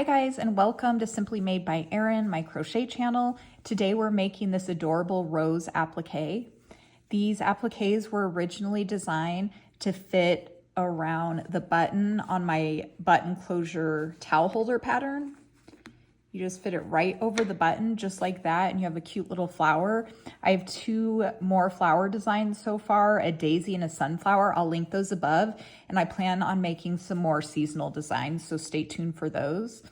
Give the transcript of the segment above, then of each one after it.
guys, and welcome to Simply Made by Erin, my crochet channel. Today we're making this adorable rose applique. These appliques were originally designed to fit around the button on my button closure towel holder pattern. You just fit it right over the button just like that, and you have a cute little flower. I have two more flower designs so far, a daisy and a sunflower. I'll link those above, and I plan on making some more seasonal designs, so stay tuned for those.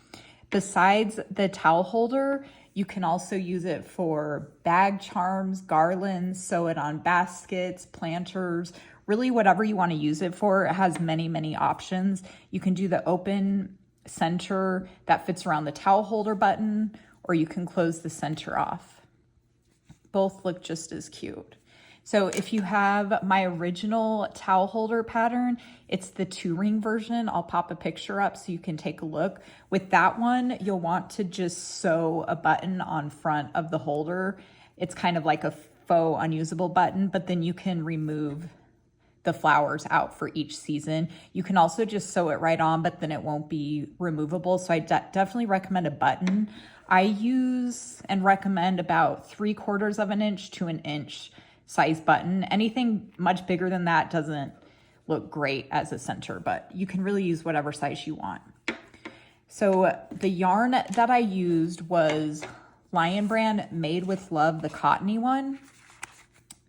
Besides the towel holder, you can also use it for bag charms, garlands, sew it on baskets, planters, really whatever you want to use it for. It has many, many options. You can do the open center that fits around the towel holder button, or you can close the center off. Both look just as cute. So if you have my original towel holder pattern, it's the 2-ring version. I'll pop a picture up so you can take a look. With that one, you'll want to just sew a button on front of the holder. It's kind of like a faux unusable button, but then you can remove the flowers out for each season. You can also just sew it right on, but then it won't be removable. So I definitely recommend a button. I use and recommend about 3/4 of an inch to an inch size button. Anything much bigger than that doesn't look great as a center, but you can really use whatever size you want. So the yarn that I used was Lion Brand Made with Love, the Cottony One.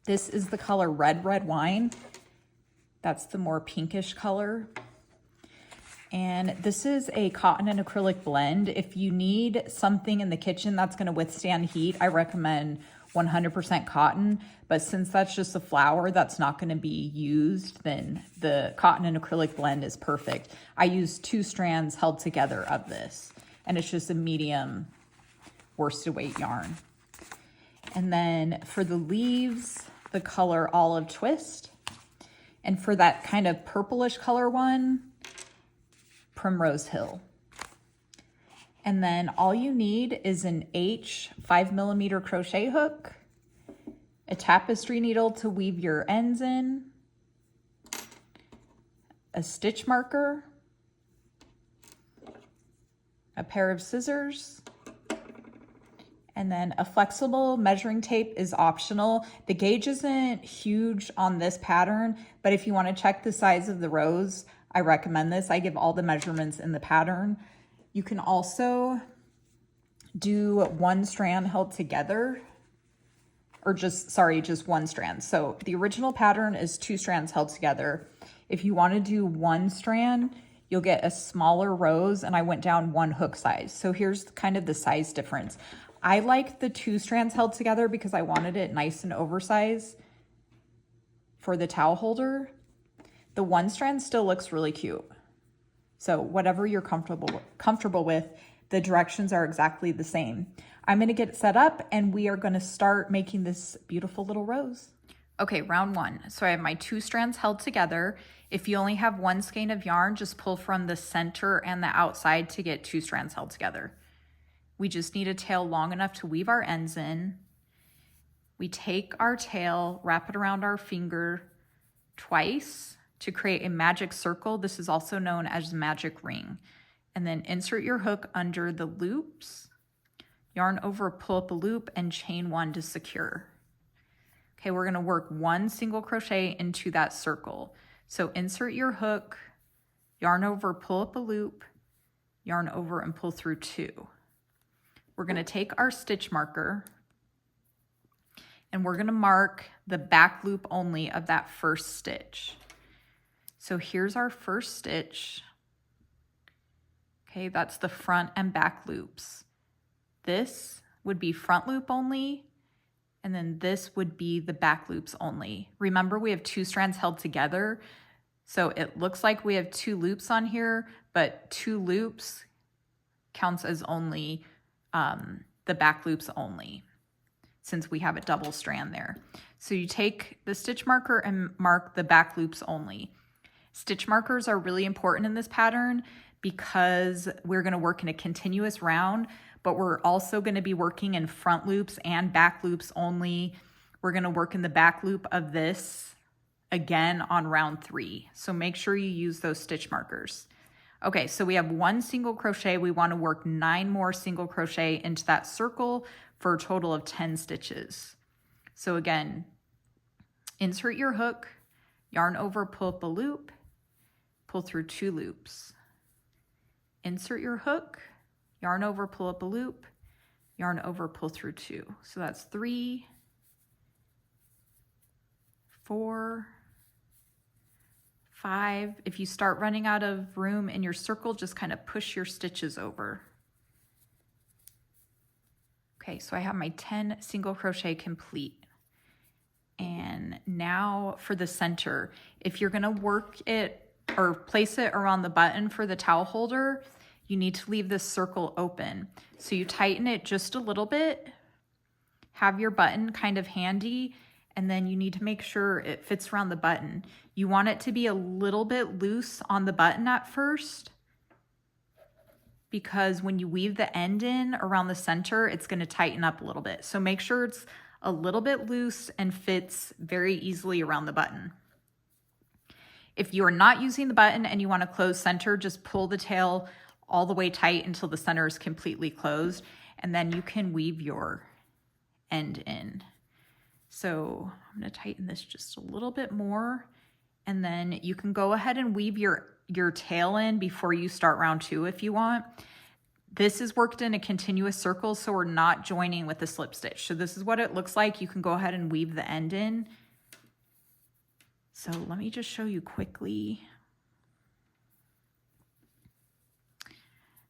This is the color Red Wine. That's the more pinkish color. And this is a cotton and acrylic blend. If you need something in the kitchen that's going to withstand heat, I recommend 100% cotton. But since that's just a flower that's not going to be used, then the cotton and acrylic blend is perfect. I use 2 strands held together of this, and it's just a medium worsted weight yarn. And then for the leaves, the color Olive Twist. And for that kind of purplish color one, Primrose Hill. And then all you need is an H 5mm crochet hook, a tapestry needle to weave your ends in, a stitch marker, a pair of scissors, and then a flexible measuring tape is optional. The gauge isn't huge on this pattern, but if you want to check the size of the rose, I recommend this. I give all the measurements in the pattern. You can also do 1 strand held together, or just one strand. So the original pattern is 2 strands held together. If you want to do 1 strand, you'll get a smaller rose, and I went down 1 hook size. So here's kind of the size difference. I like the 2 strands held together because I wanted it nice and oversized for the towel holder. The 1 strand still looks really cute. So whatever you're comfortable with, the directions are exactly the same. I'm going to get it set up, and we are going to start making this beautiful little rose. Okay, round 1. So I have my 2 strands held together. If you only have 1 skein of yarn, just pull from the center and the outside to get 2 strands held together. We just need a tail long enough to weave our ends in. We take our tail, wrap it around our finger twice to create a magic circle. This is also known as magic ring. And then insert your hook under the loops, yarn over, pull up a loop, and chain 1 to secure. Okay, we're gonna work 1 single crochet into that circle. So insert your hook, yarn over, pull up a loop, yarn over, and pull through 2. We're going to take our stitch marker, and we're going to mark the back loop only of that first stitch. So here's our first stitch. Okay, that's the front and back loops. This would be front loop only, and then this would be the back loops only. Remember, we have 2 strands held together, so it looks like we have 2 loops on here, but 2 loops counts as only the back loops only, since we have a double strand there. So you take the stitch marker and mark the back loops only. Stitch markers are really important in this pattern because we're going to work in a continuous round, but we're also going to be working in front loops and back loops only. We're going to work in the back loop of this again on round 3. So make sure you use those stitch markers. Okay, so we have 1 single crochet. We want to work 9 more single crochet into that circle for a total of 10 stitches. So again, insert your hook, yarn over, pull up a loop, pull through 2 loops. Insert your hook, yarn over, pull up a loop, yarn over, pull through 2. So that's 3, 4, 5. If you start running out of room in your circle, just kind of push your stitches over. Okay, so I have my 10 single crochet complete. And now for the center, if you're gonna work it or place it around the button for the towel holder, you need to leave this circle open. So you tighten it just a little bit, have your button kind of handy, and then you need to make sure it fits around the button. You want it to be a little bit loose on the button at first, because when you weave the end in around the center, it's going to tighten up a little bit. So make sure it's a little bit loose and fits very easily around the button. If you are not using the button and you want to close center, just pull the tail all the way tight until the center is completely closed, and then you can weave your end in. So I'm going to tighten this just a little bit more, and then you can go ahead and weave your tail in before you start round 2 if you want. This is worked in a continuous circle, so we're not joining with the slip stitch. So this is what it looks like. You can go ahead and weave the end in. So let me just show you quickly.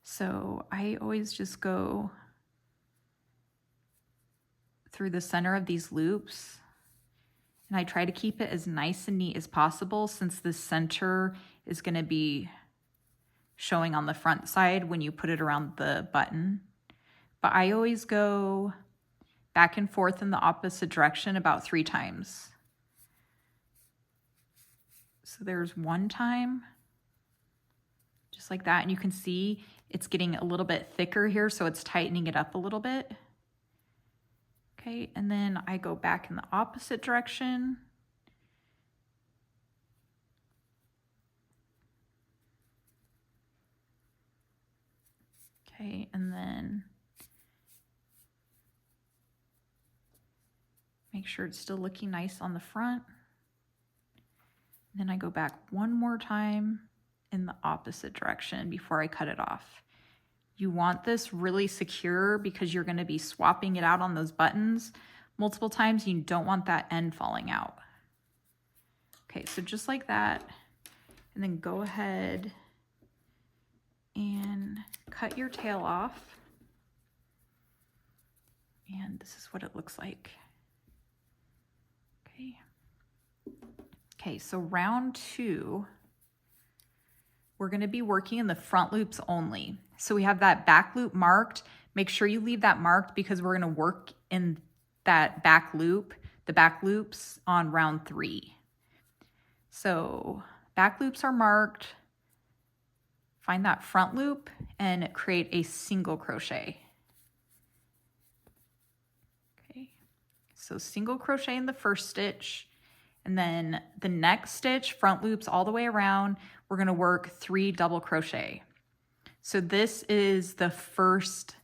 So I always just go through the center of these loops, and I try to keep it as nice and neat as possible, since the center is going to be showing on the front side when you put it around the button. But I always go back and forth in the opposite direction about 3 times. So there's 1 time, just like that, and you can see it's getting a little bit thicker here, so it's tightening it up a little bit. Okay, and then I go back in the opposite direction. Okay, and then make sure it's still looking nice on the front. And then I go back 1 more time in the opposite direction before I cut it off. You want this really secure because you're going to be swapping it out on those buttons multiple times. You don't want that end falling out. Okay, so just like that, and then go ahead and cut your tail off. And this is what it looks like. Okay. Okay, so round 2, we're going to be working in the front loops only. So we have that back loop marked. Make sure you leave that marked because we're going to work in that back loop, the back loops on round 3. So back loops are marked. Find that front loop and create a single crochet. Okay, so single crochet in the first stitch, and then the next stitch, front loops all the way around, we're going to work 3 double crochet. So this is the first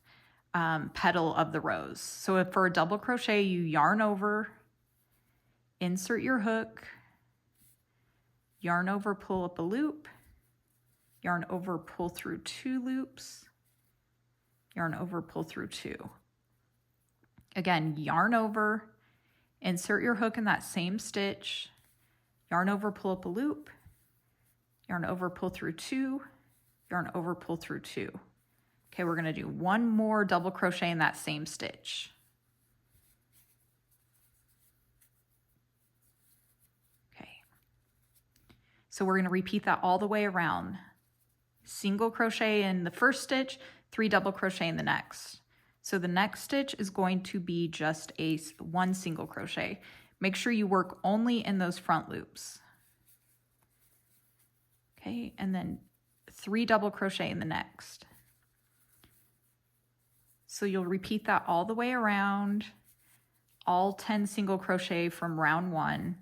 petal of the rose. So if for a double crochet, you yarn over, insert your hook, yarn over, pull up a loop, yarn over, pull through 2 loops, yarn over, pull through 2. Again, yarn over, insert your hook in that same stitch, yarn over, pull up a loop, yarn over, pull through 2, yarn over, pull through 2. Okay, we're going to do 1 more double crochet in that same stitch. Okay, so we're going to repeat that all the way around. Single crochet in the first stitch, 3 double crochet in the next. So the next stitch is going to be just 1 single crochet. Make sure you work only in those front loops. Okay, and then 3 double crochet in the next. So you'll repeat that all the way around, all 10 single crochet from round 1,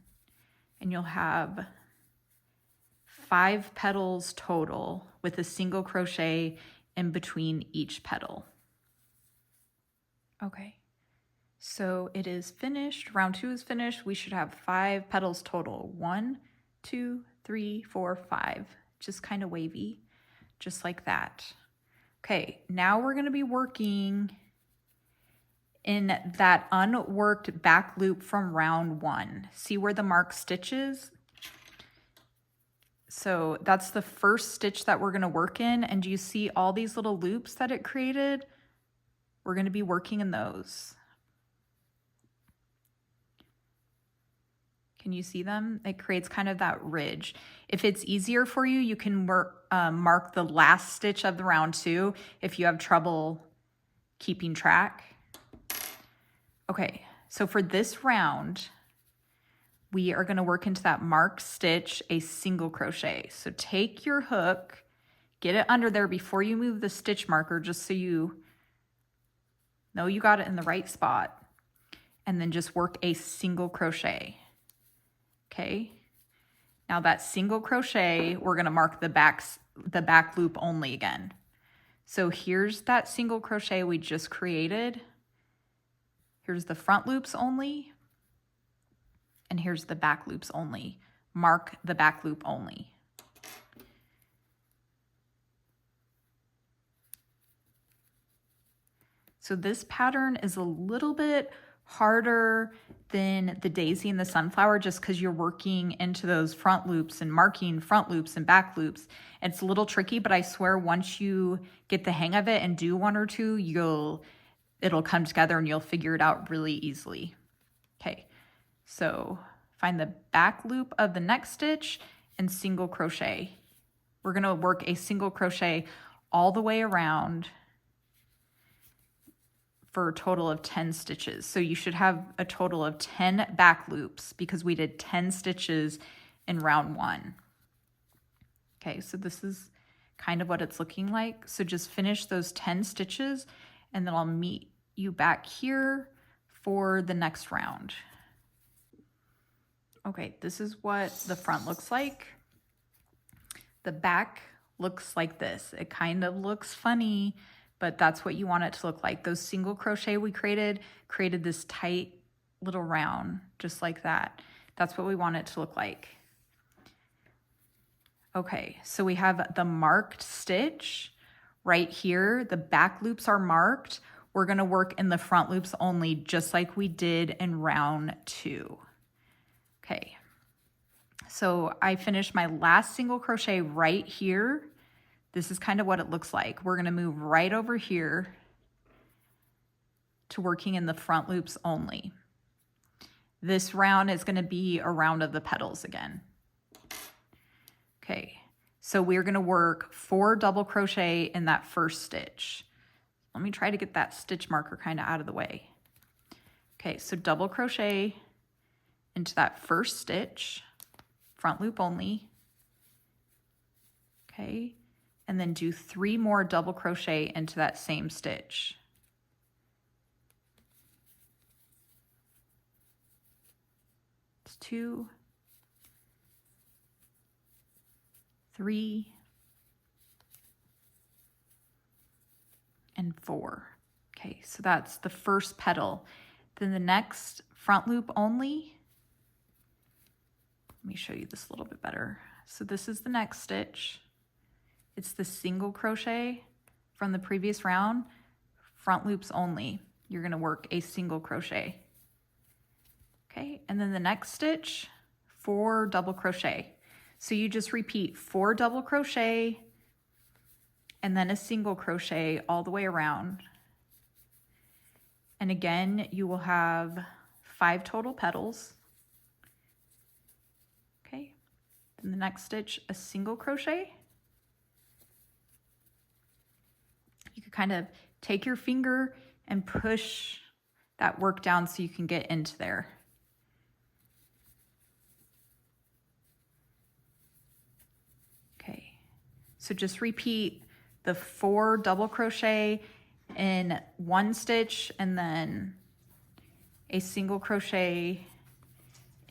and you'll have 5 petals total with a single crochet in between each petal. Okay, so it is finished. Round 2 is finished. We should have 5 petals total. 1, 2, 3, 4, 5. Just kind of wavy, just like that. Okay, now we're going to be working in that unworked back loop from round 1. See where the marked stitch is? So that's the first stitch that we're going to work in. And do you see all these little loops that it created? We're going to be working in those. Can you see them? It creates kind of that ridge. If it's easier for you, you can mark the last stitch of the round 2 if you have trouble keeping track. Okay, so for this round, we are going to work into that marked stitch a single crochet. So take your hook, get it under there before you move the stitch marker, just so you know you got it in the right spot, and then just work a single crochet. Okay, now that single crochet, we're going to mark the back loop only again. So here's that single crochet we just created. Here's the front loops only, and here's the back loops only. Mark the back loop only. So this pattern is a little bit harder than the daisy and the sunflower just because you're working into those front loops and marking front loops and back loops. It's a little tricky, but I swear once you get the hang of it and do 1 or 2, it'll come together and you'll figure it out really easily. Okay, so find the back loop of the next stitch and single crochet. We're going to work a single crochet all the way around for a total of 10 stitches. So you should have a total of 10 back loops because we did 10 stitches in round 1. Okay, so this is kind of what it's looking like. So just finish those 10 stitches and then I'll meet you back here for the next round. Okay, this is what the front looks like. The back looks like this. It kind of looks funny, but that's what you want it to look like. Those single crochet we created this tight little round, just like that. That's what we want it to look like. Okay, so we have the marked stitch right here. The back loops are marked. We're gonna work in the front loops only, just like we did in round 2. Okay, so I finished my last single crochet right here. This is kind of what it looks like. We're gonna move right over here to working in the front loops only. This round is gonna be a round of the petals again. Okay, so we're gonna work 4 double crochet in that first stitch. Let me try to get that stitch marker kind of out of the way. Okay, so double crochet into that first stitch, front loop only. Okay, and then do 3 more double crochet into that same stitch. It's 2, 3, and 4. Okay, so that's the first petal. Then the next front loop only. Let me show you this a little bit better. So this is the next stitch. It's the single crochet from the previous round, front loops only. You're gonna work a single crochet. Okay, and then the next stitch, 4 double crochet. So you just repeat 4 double crochet and then a single crochet all the way around. And again, you will have 5 total petals. Okay, then the next stitch, a single crochet. You could kind of take your finger and push that work down so you can get into there. Okay, so just repeat the 4 double crochet in one stitch and then a single crochet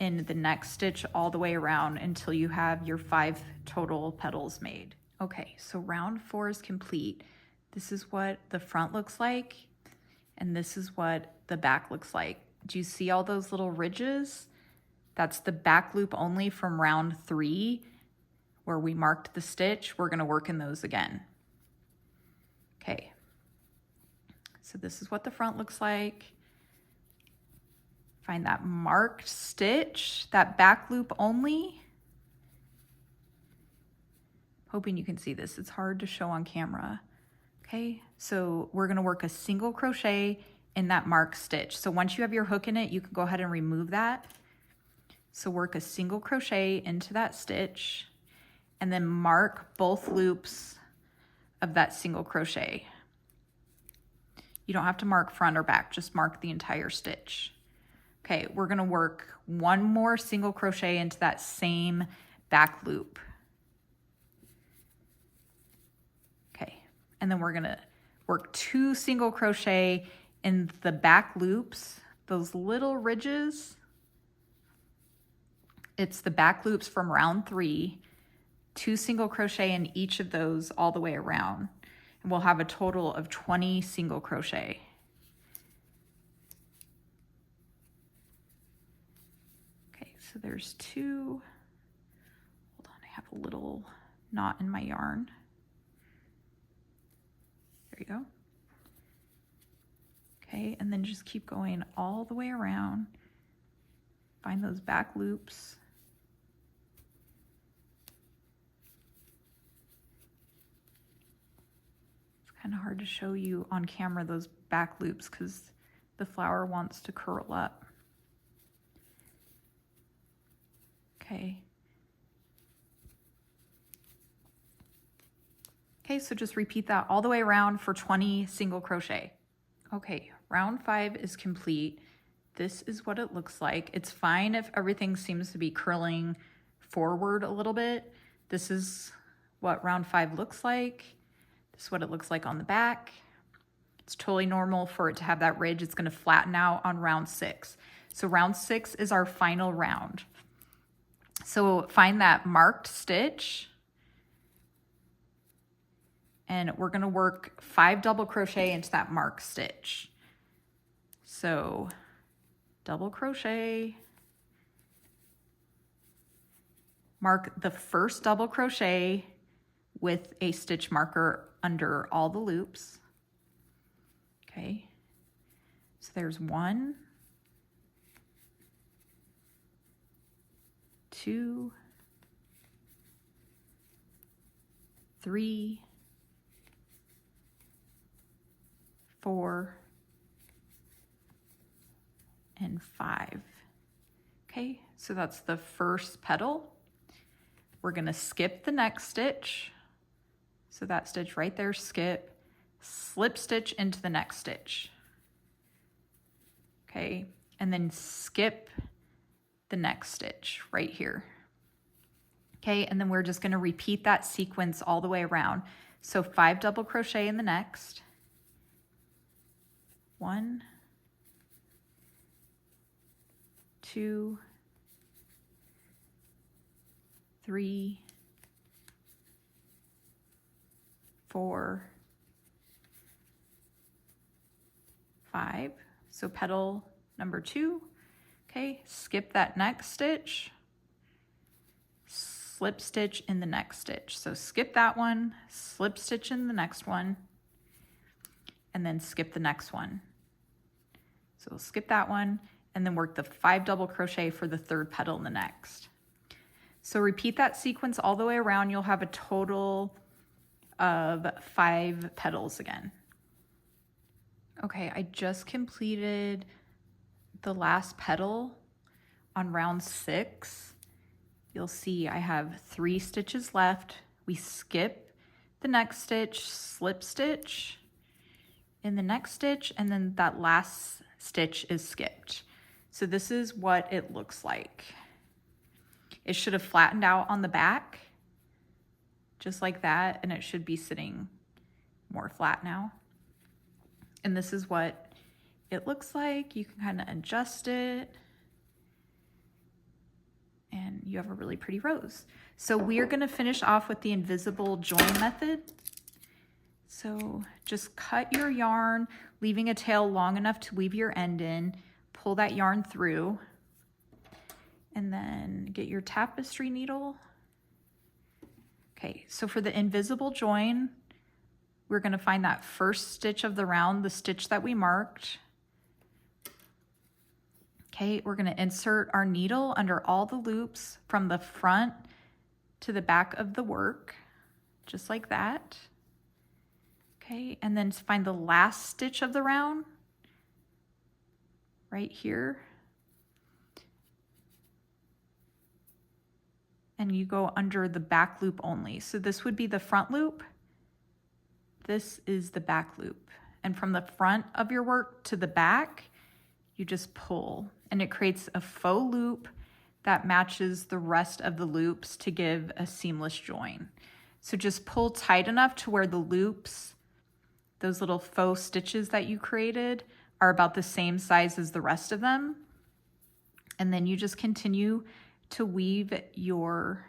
in the next stitch all the way around until you have your 5 total petals made. Okay, so round 4 is complete. This is what the front looks like, and this is what the back looks like. Do you see all those little ridges? That's the back loop only from round 3, where we marked the stitch. We're gonna work in those again. Okay, so this is what the front looks like. Find that marked stitch, that back loop only. Hoping you can see this, it's hard to show on camera. Okay, so we're gonna work a single crochet in that marked stitch. So once you have your hook in it, you can go ahead and remove that. So work a single crochet into that stitch and then mark both loops of that single crochet. You don't have to mark front or back, just mark the entire stitch. Okay, we're gonna work one more single crochet into that same back loop. Okay, and then we're gonna work 2 single crochet in the back loops, those little ridges. It's the back loops from round 3, 2 single crochet in each of those all the way around. And we'll have a total of 20 single crochet. Okay, so there's 2. Hold on, I have a little knot in my yarn. There you go. Okay, and then just keep going all the way around. Find those back loops. It's kind of hard to show you on camera those back loops because the flower wants to curl up. Okay. Okay, so just repeat that all the way around for 20 single crochet. Okay, round 5 is complete. This is what it looks like. It's fine if everything seems to be curling forward a little bit. This is what round 5 looks like. This is what it looks like on the back. It's totally normal for it to have that ridge. It's gonna flatten out on round 6. So round 6 is our final round. So find that marked stitch, and we're gonna work 5 double crochet into that marked stitch. So double crochet, mark the first double crochet with a stitch marker under all the loops. Okay, so there's 1, 2, 3, 4, and 5. Okay, so that's the first petal. We're gonna skip the next stitch. So that stitch right there, skip, slip stitch into the next stitch. Okay, and then skip the next stitch right here. Okay, and then we're just gonna repeat that sequence all the way around. So 5 double crochet in the next. 1, 2, 3, 4, 5. So petal number 2. Okay, skip that next stitch, slip stitch in the next stitch. So skip that one, slip stitch in the next one, and then skip the next one. So we'll skip that one and then work the 5 double crochet for the 3rd petal in the next. So repeat that sequence all the way around. You'll have a total of 5 petals again. Okay, I just completed the last petal on round 6. You'll see I have 3 stitches left. We skip the next stitch, slip stitch in the next stitch, and then that last stitch is skipped. So this is what it looks like. It should have flattened out on the back, just like that, and it should be sitting more flat now. And this is what it looks like. You can kind of adjust it. and you have a really pretty rose. So we are going to finish off with the invisible join method. So just cut your yarn, leaving a tail long enough to weave your end in, pull that yarn through, and then get your tapestry needle. Okay, so for the invisible join, we're going to find that first stitch of the round, the stitch that we marked. Okay, we're going to insert our needle under all the loops from the front to the back of the work, just like that. Okay, and then find the last stitch of the round right here. And you go under the back loop only. So this would be the front loop. This is the back loop. And from the front of your work to the back, you just pull, and it creates a faux loop that matches the rest of the loops to give a seamless join. So just pull tight enough to where the loops, those little faux stitches that you created, are about the same size as the rest of them. And then you just continue to weave your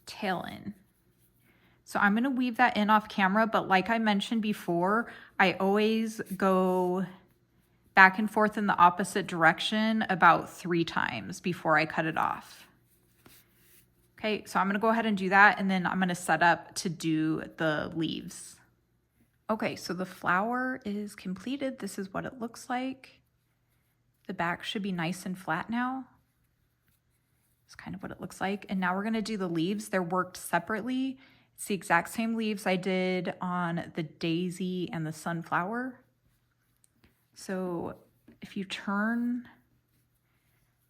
tail in. So I'm going to weave that in off camera, but like I mentioned before, I always go back and forth in the opposite direction about 3 times before I cut it off. Okay, so I'm going to go ahead and do that, and then I'm going to set up to do the leaves. Okay, so the flower is completed. This is what it looks like. The back should be nice and flat now. It's kind of what it looks like. And now we're going to do the leaves. They're worked separately. It's the exact same leaves I did on the daisy and the sunflower. So if you turn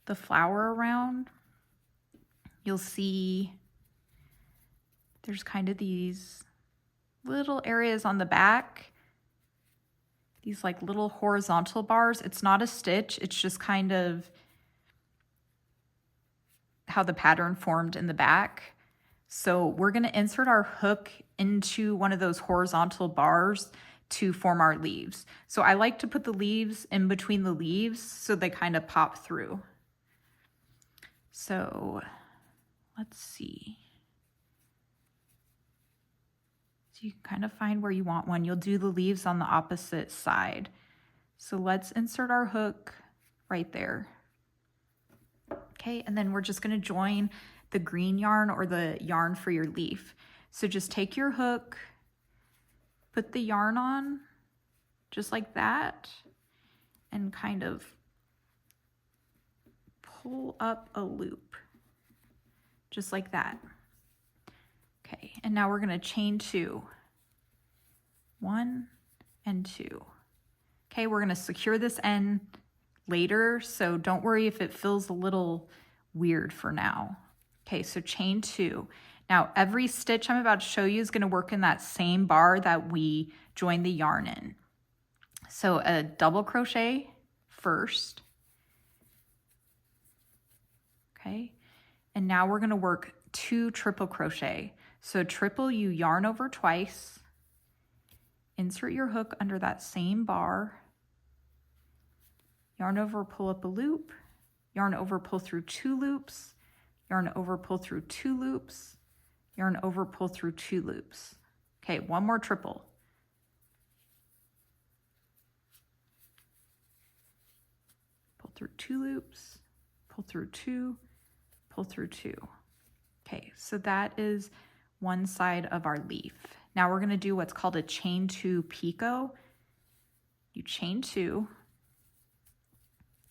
the flower around, you'll see there's kind of these little areas on the back, these like little horizontal bars. It's not a stitch, it's just kind of how the pattern formed in the back. So we're going to insert our hook into one of those horizontal bars to form our leaves. So I like to put the leaves in between the leaves so they kind of pop through. So let's see. So you can kind of find where you want one. You'll do the leaves on the opposite side. So let's insert our hook right there. Okay, and then we're just going to join the green yarn or the yarn for your leaf. So just take your hook, put the yarn on just like that, and kind of pull up a loop just like that. Okay, and now we're going to chain 2. 1 and 2. Okay, we're going to secure this end later, so don't worry if it feels a little weird for now. Okay, so chain 2. Now every stitch I'm about to show you is going to work in that same bar that we joined the yarn in. So a double crochet first. Okay, and now we're going to work 2 triple crochet. So triple, you yarn over twice, insert your hook under that same bar, yarn over, pull up a loop, yarn over, pull through 2 loops, yarn over, pull through 2 loops, yarn over, pull through 2 loops. Okay, one more triple. Pull through 2 loops, pull through 2, pull through 2. Okay, so that is one side of our leaf. Now we're going to do what's called a chain 2 picot. You chain 2.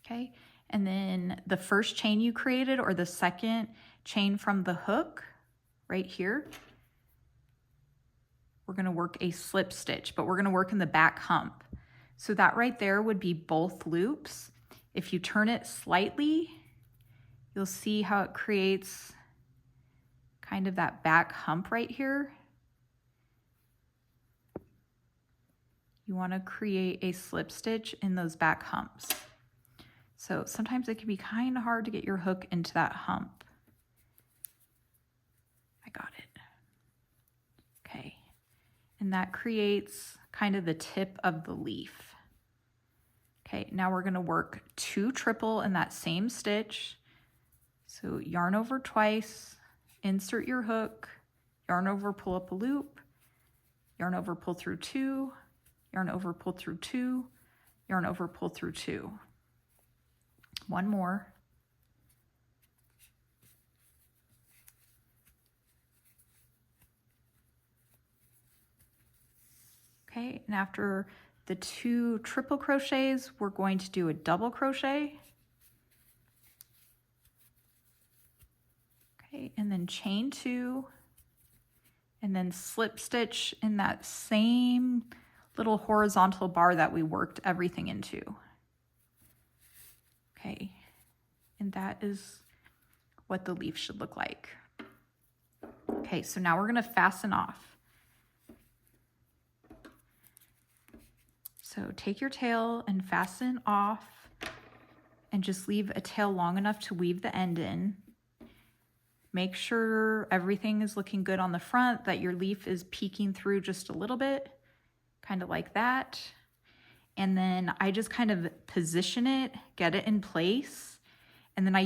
Okay, and then the first chain you created or the second chain from the hook right here, we're going to work a slip stitch, but we're going to work in the back hump. So that right there would be both loops. If you turn it slightly, you'll see how it creates kind of that back hump right here. You want to create a slip stitch in those back humps. So sometimes it can be kind of hard to get your hook into that hump. I got it. Okay. And that creates kind of the tip of the leaf. Okay, now we're going to work 2 triple in that same stitch. So yarn over twice, insert your hook, yarn over, pull up a loop, yarn over, pull through 2, yarn over, pull through 2, yarn over, pull through 2. One more. Okay, and after the 2 triple crochets, we're going to do a double crochet. Okay, and then chain 2, and then slip stitch in that same little horizontal bar that we worked everything into. Okay, and that is what the leaf should look like. Okay, so now we're gonna fasten off. So take your tail and fasten off and just leave a tail long enough to weave the end in. Make sure everything is looking good on the front, that your leaf is peeking through just a little bit, kind of like that. And then I just kind of position it, get it in place, and then I